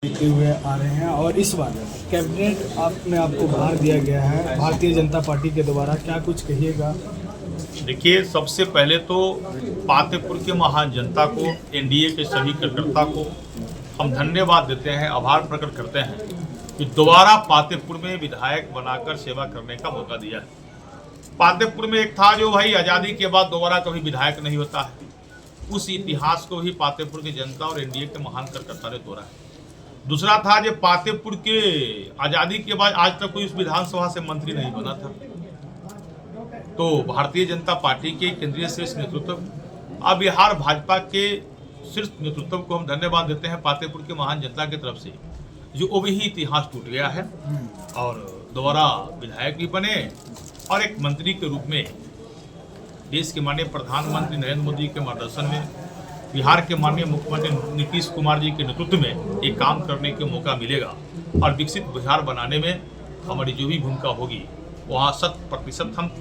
देते हुए आ रहे हैं और इस बार कैबिनेट में आपको भार दिया गया है भारतीय जनता पार्टी के द्वारा, क्या कुछ कहिएगा? देखिए, सबसे पहले तो पातेपुर के महान जनता को, एनडीए के सभी कार्यकर्ता को हम धन्यवाद देते हैं, आभार प्रकट करते हैं कि दोबारा पातेपुर में विधायक बनाकर सेवा करने का मौका दिया है। पातेपुर में एक था जो भाई आज़ादी के बाद दोबारा कभी विधायक नहीं होता है, उस इतिहास को ही पातेपुर की जनता और एनडीए के महान कार्यकर्ता ने तोड़ा है। दूसरा था जो पातेपुर के आज़ादी के बाद आज तक कोई उस विधानसभा से मंत्री नहीं बना था। तो भारतीय जनता पार्टी के केंद्रीय शीर्ष नेतृत्व, अब बिहार भाजपा के शीर्ष नेतृत्व को हम धन्यवाद देते हैं पातेपुर के महान जनता की तरफ से, जो वो भी इतिहास टूट गया है और दोबारा विधायक भी बने और एक मंत्री के रूप में देश के माननीय प्रधानमंत्री नरेंद्र मोदी के मार्गदर्शन में, बिहार के माननीय मुख्यमंत्री नीतीश कुमार जी के नेतृत्व में एक काम करने का मौका मिलेगा और विकसित बिहार बनाने में हमारी जो भी भूमिका होगी वहाँ 100% हम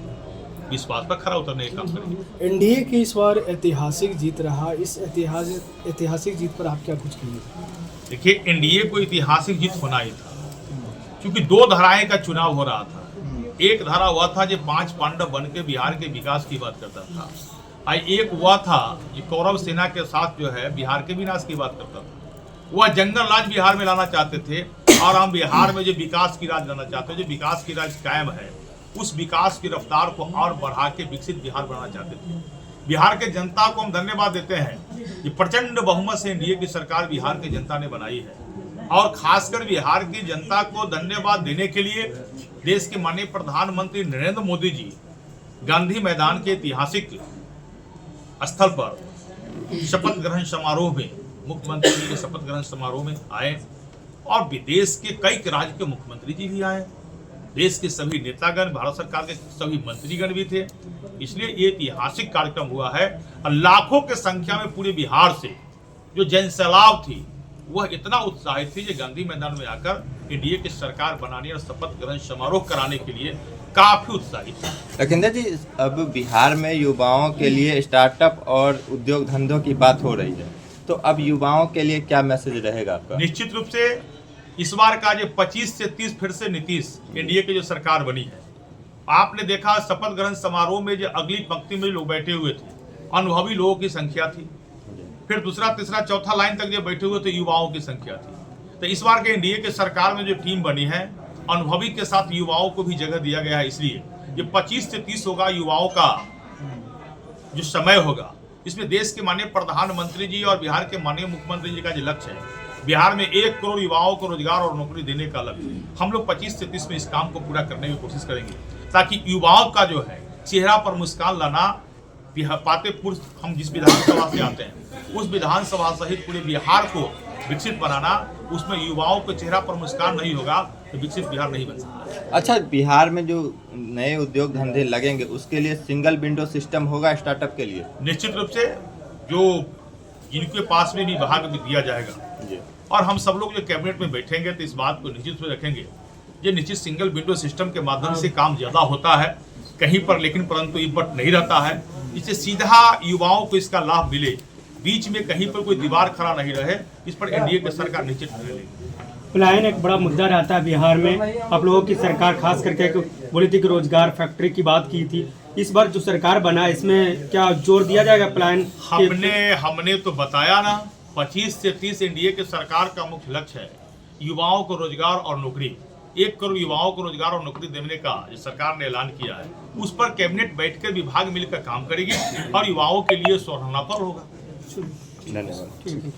विश्वास पर खरा उतरने का काम करेंगे। एनडीए की इस बार ऐतिहासिक जीत रहा, इस ऐतिहासिक जीत पर आप क्या कुछ कहिए? देखिए, एनडीए को ऐतिहासिक जीत होना ही था, क्योंकि दो धाराएं का चुनाव हो रहा था। एक धारा हुआ था जो 5 पांडव बन के बिहार के विकास की बात करता था, और एक हुआ था जो कौरव सेना के साथ जो है बिहार के विनाश की बात करता था। वह जंगल राज बिहार में लाना चाहते थे और हम बिहार में जो विकास की राज लाना चाहते हैं, जो विकास की राज कायम है, उस विकास की रफ्तार को और बढ़ा के विकसित बिहार बनाना चाहते थे। बिहार के जनता को हम धन्यवाद देते हैं कि प्रचंड बहुमत से एनडीए की सरकार बिहार की जनता ने बनाई है और खासकर बिहार की जनता को धन्यवाद देने के लिए देश के माननीय प्रधानमंत्री नरेंद्र मोदी जी गांधी मैदान के ऐतिहासिक स्थल पर शपथ ग्रहण समारोह में, मुख्यमंत्री जी के शपथ ग्रहण समारोह में आए और विदेश के कई राज्य के मुख्यमंत्री जी भी आए, देश के सभी नेतागण, भारत सरकार के सभी मंत्रीगण भी थे। इसलिए ये ऐतिहासिक कार्यक्रम हुआ है और लाखों के संख्या में पूरे बिहार से जो जनसैलाब थी वह इतना उत्साहित थी कि गांधी मैदान में आकर एनडीए की सरकार बनाने और शपथ ग्रहण समारोह कराने के लिए काफी उत्साहित है। लखिंदर जी, अब बिहार में युवाओं के लिए स्टार्टअप और उद्योग धंधों की बात हो रही है, तो अब युवाओं के लिए क्या मैसेज रहेगा आपका? निश्चित रूप से इस बार का जो 25 से 30 फिर से नीतीश एनडीए की जो सरकार बनी है, आपने देखा शपथ ग्रहण समारोह में जो अगली पंक्ति में लोग बैठे हुए थे, अनुभवी लोगों की संख्या थी। फिर दूसरा, तीसरा, चौथा लाइन तक जो बैठे हुए थे युवाओं की संख्या थी। तो इस बार के एनडीए के सरकार में जो टीम बनी है, अनुभवी के साथ युवाओं को भी जगह दिया गया है। इसलिए ये 25 से 30 होगा युवाओं का जो समय होगा, इसमें देश के माननीय प्रधानमंत्री जी और बिहार के माननीय मुख्यमंत्री जी का जो लक्ष्य है, बिहार में 1 करोड़ युवाओं को रोजगार और नौकरी देने का लक्ष्य, हम लोग 25 से 30 में इस काम को पूरा करने की कोशिश करेंगे, ताकि युवाओं का जो है चेहरा पर मुस्कान लाना। पातेपुर हम जिस विधानसभा से आते हैं उस विधानसभा सहित पूरे बिहार को विकसित बनाना, उसमें युवाओं के चेहरा पर मुस्कान नहीं होगा तो विकसित बिहार नहीं बन सकता। अच्छा, बिहार में जो नए उद्योग धंधे लगेंगे उसके लिए सिंगल विंडो सिस्टम होगा स्टार्टअप के लिए? निश्चित रूप से जो जिनके पास में भी विभाग भी दिया जाएगा जी। और हम सब लोग जो कैबिनेट में बैठेंगे तो इस बात को निश्चित रूप से रखेंगे, ये निश्चित सिंगल विंडो सिस्टम के माध्यम से काम ज्यादा होता है कहीं पर, लेकिन परंतु इबट नहीं रहता है, इससे सीधा युवाओं को इसका लाभ मिले, बीच में कहीं पर कोई दीवार खड़ा नहीं रहे, इस पर एनडीए की सरकार निश्चित करेगी। पलायन एक बड़ा मुद्दा रहता है बिहार में। आप लोगों की सरकार खास करके बोली थी कि रोजगार फैक्ट्री की बात की थी, इस बार जो सरकार बना इसमें क्या जोर दिया जाएगा पलायन? हमने तो बताया ना, 25 से 30 एनडीए के सरकार का मुख्य लक्ष्य है युवाओं को रोजगार और नौकरी, 1 करोड़ युवाओं को रोजगार और नौकरी देने का जो सरकार ने ऐलान किया है, उस पर कैबिनेट बैठकर विभाग मिलकर काम करेगी और युवाओं के लिए सराहना पर होगा। धन्यवाद।